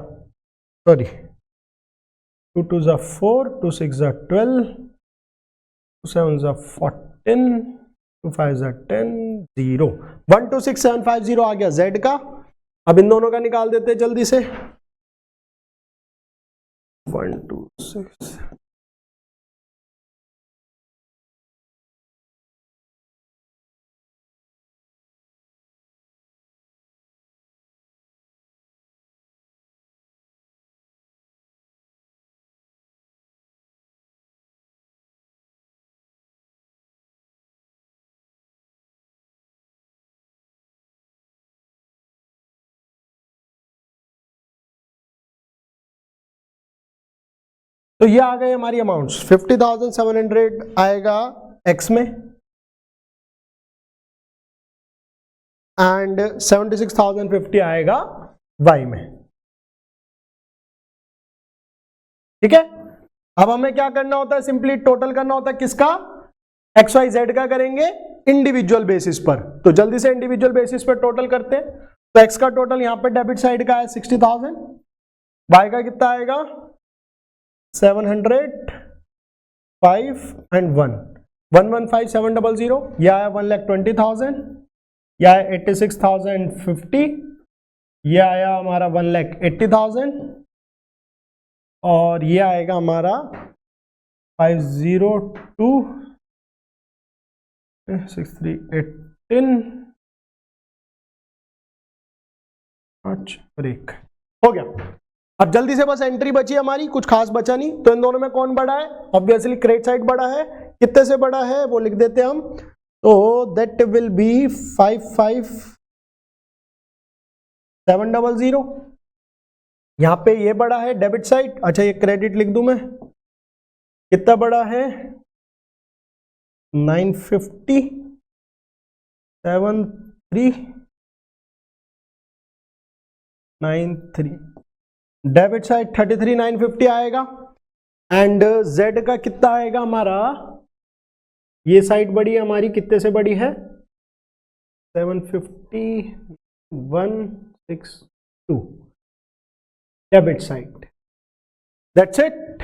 सॉरी 2 2 4, 2 6 12, 2 7 14, 2 5 10, 0, 126,750 आ गया जेड का। अब इन दोनों का निकाल देते हैं जल्दी से, 126, तो ये आ गए हमारी अमाउंट्स, 50,700 आएगा एक्स में, एंड 76,050 आएगा वाई में, ठीक है। अब हमें क्या करना होता है, सिंपली टोटल करना होता है, किसका, एक्स वाई जेड का करेंगे इंडिविजुअल बेसिस पर, तो जल्दी से इंडिविजुअल बेसिस पर टोटल करते हैं। तो एक्स का टोटल यहां पर डेबिट साइड का है 60,000, वाई का कितना आएगा 700, 5 एंड 1, 115,700, यह आया 1,20,000, यह आया 86,050, यह आया हमारा 1,80,000, और ये आएगा हमारा 502,6318, 5 और 1 हो गया। अब जल्दी से बस एंट्री बची हमारी, कुछ खास बचा नहीं। तो इन दोनों में कौन बड़ा है, ऑब्वियसली क्रेडिट साइड बड़ा है, कितने से बड़ा है वो लिख देते हैं हम, तो दैट विल बी 55,700, यहां पे ये बड़ा है डेबिट साइड, अच्छा ये क्रेडिट लिख दूं मैं, कितना बड़ा है 950, 7393, डेबिट साइड 33,950 आएगा, एंड जेड का कितना आएगा हमारा, ये साइड बड़ी है हमारी, कितने से बड़ी है 750,162 डेबिट साइड, दैट्स इट।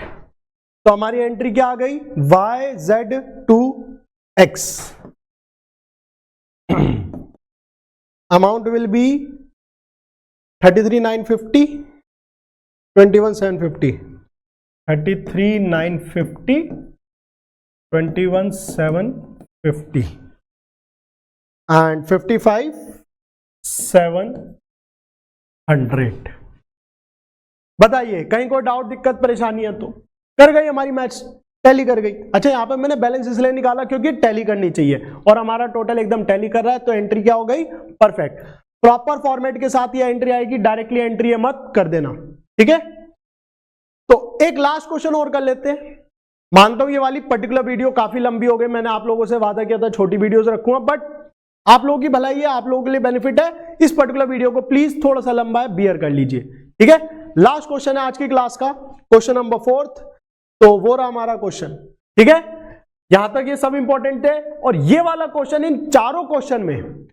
तो हमारी एंट्री क्या आ गई, Y Z to X, amount will be 33,950, 21,750, 33,950, 21,750 and 55,700। बताइए कहीं कोई डाउट दिक्कत परेशानी है तो, कर गई हमारी मैथ्स, टैली कर गई। अच्छा यहाँ पे मैंने बैलेंस इसलिए निकाला क्योंकि टैली करनी चाहिए, और हमारा टोटल एकदम टैली कर रहा है, तो एंट्री क्या हो गई, परफेक्ट। प्रॉपर फॉर्मेट के साथ ये एंट्री आएगी, डायरेक्टली एंट्री मत कर देना, ठीक है। तो एक लास्ट क्वेश्चन और कर लेते हैं। मानता हूं ये वाली पर्टिकुलर वीडियो काफी लंबी हो गई, मैंने आप लोगों से वादा किया था छोटी वीडियोस रखूंगा, बट आप लोगों की भलाई है, आप लोगों के लिए बेनिफिट है, इस पर्टिकुलर वीडियो को प्लीज थोड़ा सा लंबा है, बियर कर लीजिए, ठीक है। लास्ट क्वेश्चन है आज की क्लास का, क्वेश्चन नंबर 4, तो वो रहा हमारा क्वेश्चन, ठीक है। यहां तक ये सब इंपॉर्टेंट है, और ये वाला क्वेश्चन, इन चारों क्वेश्चन में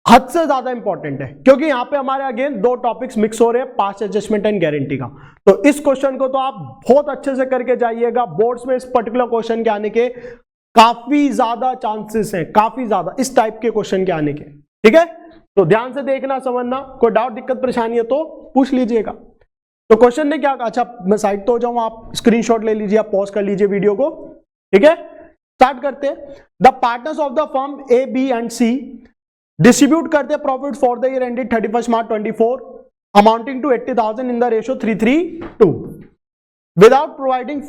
हद से ज्यादा इंपॉर्टेंट है, क्योंकि यहां पे हमारे अगेन दो टॉपिक्स मिक्स हो रहे हैं, पास्ट एडजस्टमेंट एंड गारंटी का। तो इस क्वेश्चन को तो आप बहुत अच्छे से करके जाइएगा, बोर्ड्स में इस पर्टिकुलर क्वेश्चन के आने के काफी ज्यादा चांसेस हैं, काफी ज्यादा इस टाइप के क्वेश्चन के आने के। ठीक है, तो ध्यान से देखना, समझना, कोई डाउट दिक्कत परेशानी है तो पूछ लीजिएगा। तो क्वेश्चन ने क्या, अच्छा मैं साइड तो हो जाऊं, आप स्क्रीनशॉट ले लीजिए, आप पॉज कर लीजिए वीडियो को। ठीक है, स्टार्ट करते हैं। The partners of the firm A, B and C distribute करते हैं profit for the year ended 31 March 24 amounting to 80,000 in the ratio 3:3:2 without providing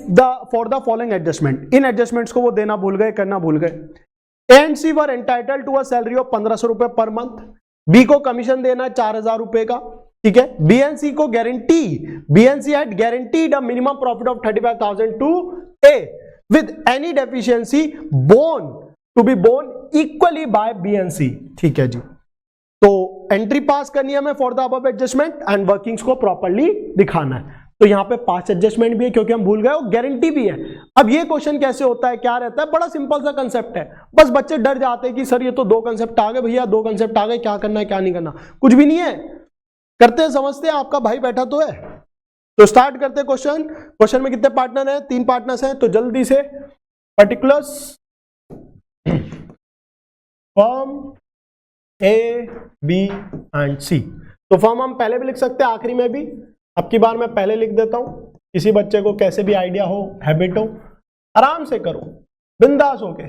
for the following adjustment. In adjustments को वो देना भूल गए, करना भूल गए। A and C were entitled to a salary of 1500 रुपए पर मंथ। बी को कमीशन देना है 4000 रुपए का। ठीक है, बीएनसी को guarantee, B and C had guaranteed a minimum profit of 35,000 to A with any deficiency borne to be borne equally by B and C. ठीक है जी, तो एंट्री पास करनी है हमें for the above adjustment and workings को प्रॉपर्ली दिखाना है। तो यहां पे पास्ट एडजस्टमेंट भी है क्योंकि हम भूल गए, और गारंटी भी है। अब ये क्वेश्चन कैसे होता है, क्या रहता है, बड़ा सिंपल सा कंसेप्ट है, बस बच्चे डर जाते हैं कि सर ये तो दो कंसेप्ट आ गए भैया, दो कंसेप्ट आ गए, क्या करना है क्या नहीं करना। कुछ भी नहीं है, करते हैं, समझते हैं, आपका भाई बैठा तो है। तो स्टार्ट करते हैं क्वेश्चन। क्वेश्चन में कितने पार्टनर हैं, 3 पार्टनर्स हैं। तो जल्दी से particulars firm A, B and C. तो फर्म हम पहले भी लिख सकते हैं, आखिरी में भी, अब की बार मैं पहले लिख देता हूं, किसी बच्चे को कैसे भी आइडिया हो, हैबिट हो, आराम से करो, बिंदास होके।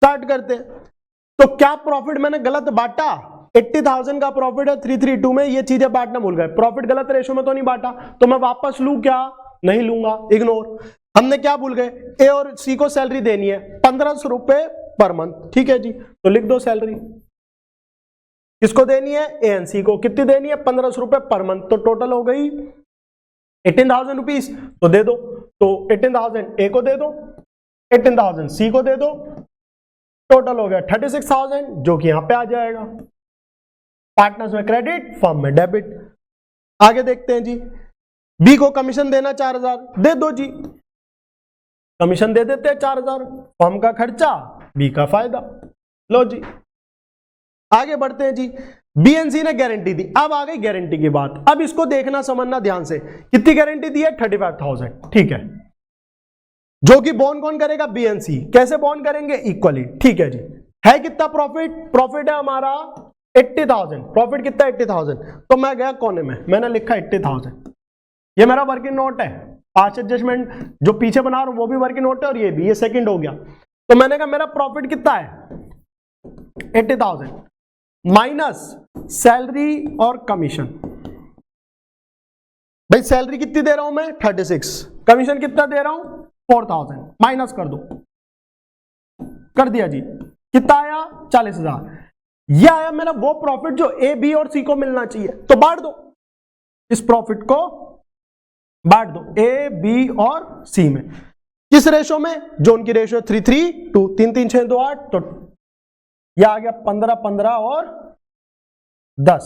स्टार्ट करते हैं। तो क्या प्रॉफिट मैंने गलत बांटा, 80,000 का प्रॉफिट है 3:3:2 में, ये चीजें बांटना भूल गए। प्रॉफिट गलत रेशो में तो नहीं बांटा, तो मैं वापस लूं क्या, नहीं लूंगा, इग्नोर। हमने क्या भूल गए, ए और सी को सैलरी देनी है 1500 रुपए पर मंथ। ठीक है जी, तो लिख दो सैलरी किसको देनी है, ए एंड सी को। कितनी देनी है, 1500 रुपए पर मंथ। तो टोटल हो गई 18,000 रुपीज, तो दे दो। तो 18,000 ए को दे दो, 18,000 सी को दे दो, टोटल हो गया 36,000, जो कि यहां पे आ जाएगा। पार्टनर्स में क्रेडिट, फर्म में डेबिट। आगे देखते हैं जी, बी को कमीशन देना 4000, दे दो जी, कमीशन दे देते हैं 4000, फर्म का खर्चा, बी का फायदा। लो जी, आगे बढ़ते हैं जी। बी एंड सी ने गारंटी दी, अब आ गई गारंटी की बात। अब इसको देखना समझना ध्यान से, कितनी गारंटी दी है, 35,000। ठीक है, जो कि बॉन्ड कौन करेगा, बी एंड सी। कैसे बॉन्ड करेंगे, इक्वली। ठीक है जी, है कितना प्रॉफिट, प्रॉफिट है हमारा 80,000, प्रॉफिट कितना 80,000। तो मैं गया कोने में, मैंने लिखा 80,000, ये मेरा वर्किंग नोट है। पांच एडजस्टमेंट जो पीछे बना रहा हूं वो भी वर्किंग नोट है, और ये भी, ये सेकंड हो गया। तो मैंने कहा मेरा प्रॉफिट कितना है 80,000 माइनस सैलरी और कमीशन। भाई सैलरी कितनी दे रहा हूं मैं 36, कमीशन कितना दे रहा हूं 4,000, माइनस कर दो, कर दिया जी। कितना आया 40,000। यह आया मेरा वो प्रॉफिट जो ए, बी और सी को मिलना चाहिए। तो बांट दो, इस प्रॉफिट को बांट दो ए, बी और सी में। किस रेशो में, जो उनकी रेशो 3:3:2, 3 3 6 2 8। तो यह आ गया 15 15 और 10,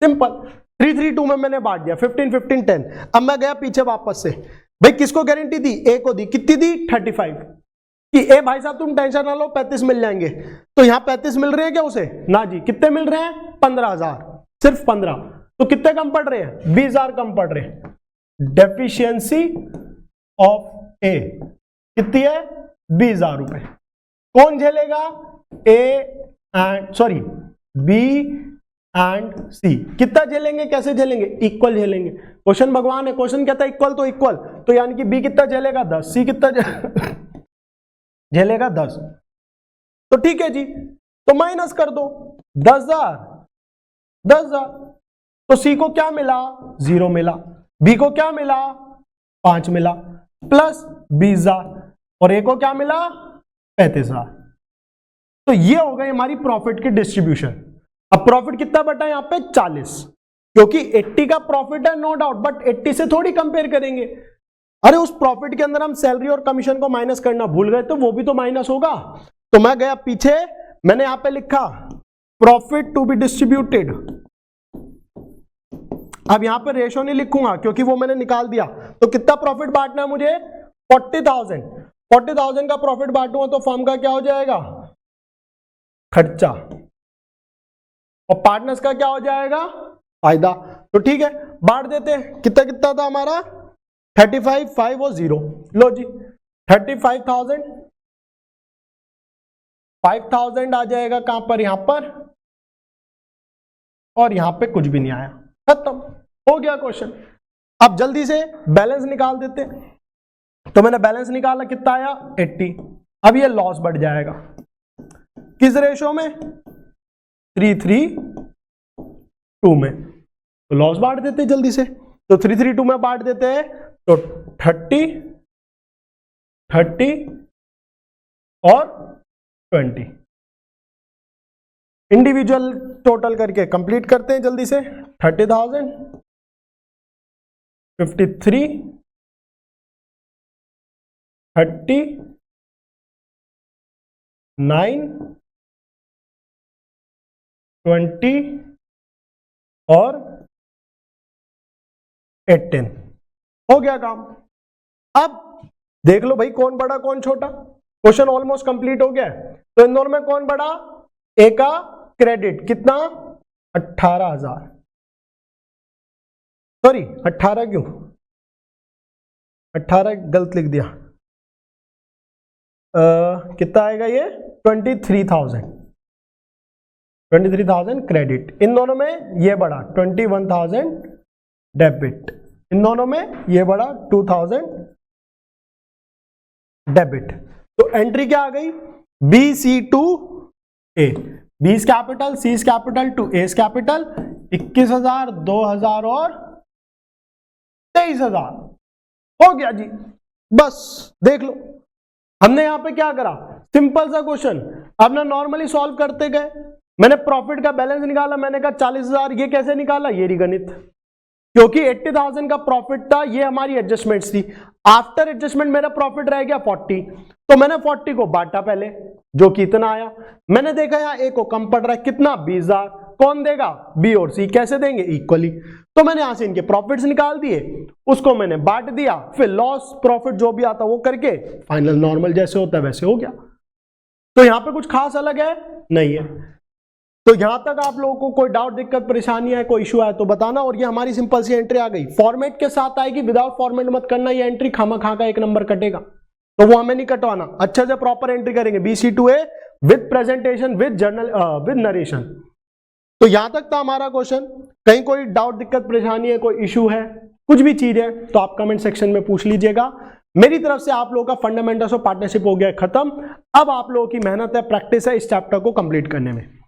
सिंपल। 3:3:2 में मैंने बांट दिया, 15 15 10। अब मैं गया पीछे वापस से, भाई किसको गारंटी दी, ए को दी। कितनी दी 35, कि ए भाई साहब तुम टेंशन ना लो 35 मिल जाएंगे। तो यहां 35 मिल रहे हैं क्या उसे, ना जी। कितने मिल रहे हैं 15,000, सिर्फ 15। तो कितने कम पड़ रहे हैं, 20,000 कम पड़ रहे हैं। डेफिशिएंसी ऑफ ए कितनी है, 20,000 रुपए। कौन झेलेगा, A and sorry B and C. कितना झेलेंगे, कैसे झेलेंगे, इक्वल झेलेंगे। क्वेश्चन भगवान है, क्वेश्चन कहता है इक्वल तो इक्वल। तो यानी कि बी कितना झेलेगा 10, सी कितना झेलेगा 10। तो ठीक है जी, तो माइनस कर दो 10,000 10,000। तो सी को क्या मिला, 0 मिला। बी को क्या मिला, 5 मिला, प्लस 20,000। और ए को क्या मिला 35,000। तो ये हो गई हमारी प्रॉफिट की डिस्ट्रीब्यूशन। अब प्रॉफिट कितना बटा यहां पे 40, क्योंकि 80 का प्रॉफिट है नो डाउट, बट 80 से थोड़ी कंपेयर करेंगे। अरे उस प्रॉफिट के अंदर हम सैलरी और कमीशन को माइनस करना भूल गए, तो वो भी तो माइनस होगा। तो मैं गया पीछे मैंने यहां पे लिखा प्रॉफिट टू बी डिस्ट्रीब्यूटेड। अब यहां पर रेशो नहीं लिखूंगा क्योंकि वो मैंने निकाल दिया। तो कितना प्रॉफिट बांटना है मुझे? 40,000। 40,000 का प्रॉफिट बांटूंगा तो फर्म का क्या हो जाएगा? खर्चा। और पार्टनर्स का क्या हो जाएगा? फायदा। तो ठीक है, बांट देते हैं। कितना कितना था हमारा? 35, 5 और 0। लो जी 35,000, 5,000 आ जाएगा कहां पर? यहां पर, और यहां पे कुछ भी नहीं आया, खत्म हो गया क्वेश्चन। अब जल्दी से बैलेंस निकाल देते हैं। तो मैंने बैलेंस निकाला, कितना आया? 80। अब ये लॉस बढ़ जाएगा किस रेशो में? 3:3:2 में। तो लॉस बांट देते हैं जल्दी से। तो 3:3:2 में बांट देते हैं तो 30, 30 और 20। इंडिविजुअल टोटल करके कंप्लीट करते हैं जल्दी से। 30,000, 53, 30, 9, 20 और 18। हो गया काम। अब देख लो भाई कौन बड़ा कौन छोटा। क्वेश्चन ऑलमोस्ट कंप्लीट हो गया है। तो इन दोनों में कौन बड़ा? ए का क्रेडिट कितना? 18,000। सॉरी 18 क्यों? 18 गलत लिख दिया। कितना आएगा ये? 23,000। 23,000 क्रेडिट। इन दोनों में ये बड़ा 21,000 डेबिट। इन दोनों में ये बड़ा 2,000 डेबिट। तो एंट्री क्या आ गई? B C to A. B is capital, C is capital, to A is capital. 21,000, 2,000 और 23,000। हो गया जी। बस देख लो हमने यहां पे क्या करा, सिंपल सा क्वेश्चन अपना नॉर्मली सॉल्व करते गए। मैंने प्रॉफिट का बैलेंस निकाला, मैंने कहा 40,000। ये कैसे निकाला? ये गणित, क्योंकि 80,000 का प्रॉफिट था, ये हमारी एडजस्टमेंट्स थी। आफ्टर एडजस्टमेंट मेरा प्रॉफिट रह गया 40, तो मैंने 40 को बांटा पहले, जो कि इतना आया। मैंने देखा यहाँ ए को कम पड़ रहा है, कितना? 20,000। कौन देगा? बी और सी। कैसे देंगे? इक्वली। तो मैंने यहां से इनके प्रॉफिट्स निकाल दिए, उसको मैंने बांट दिया, फिर लॉस प्रॉफिट जो भी आता वो करके फाइनल नॉर्मल जैसे होता है वैसे हो गया। तो यहां पे कुछ खास अलग है नहीं है। तो यहां तक आप लोगों को कोई डाउट, दिक्कत, परेशानी है, कोई इशू है तो बताना। और ये हमारी सिंपल सी एंट्री आ गई, फॉर्मेट के साथ आएगी, विदाउट फॉर्मेट मत करना। ये एंट्री खामा-खा का 1 नंबर कटेगा, तो वो हमें नहीं कटवाना। अच्छे से प्रॉपर एंट्री करेंगे, BC2A with presentation, with journal, with narration. तो यहां तक था हमारा क्वेश्चन। कहीं कोई डाउट, दिक्कत, परेशानी है, कोई इशू है, कुछ भी चीज है तो आप कमेंट सेक्शन में पूछ लीजिएगा। मेरी तरफ से आप लोगों का फंडामेंटल्स ऑफ पार्टनरशिप हो गया खत्म। अब आप लोगों की मेहनत है, प्रैक्टिस है इस चैप्टर को कंप्लीट करने में।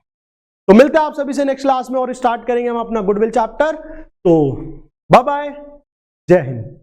तो मिलते हैं आप सभी से नेक्स्ट क्लास में और स्टार्ट करेंगे हम अपना गुडविल चैप्टर। तो बाय बाय, जय हिंद।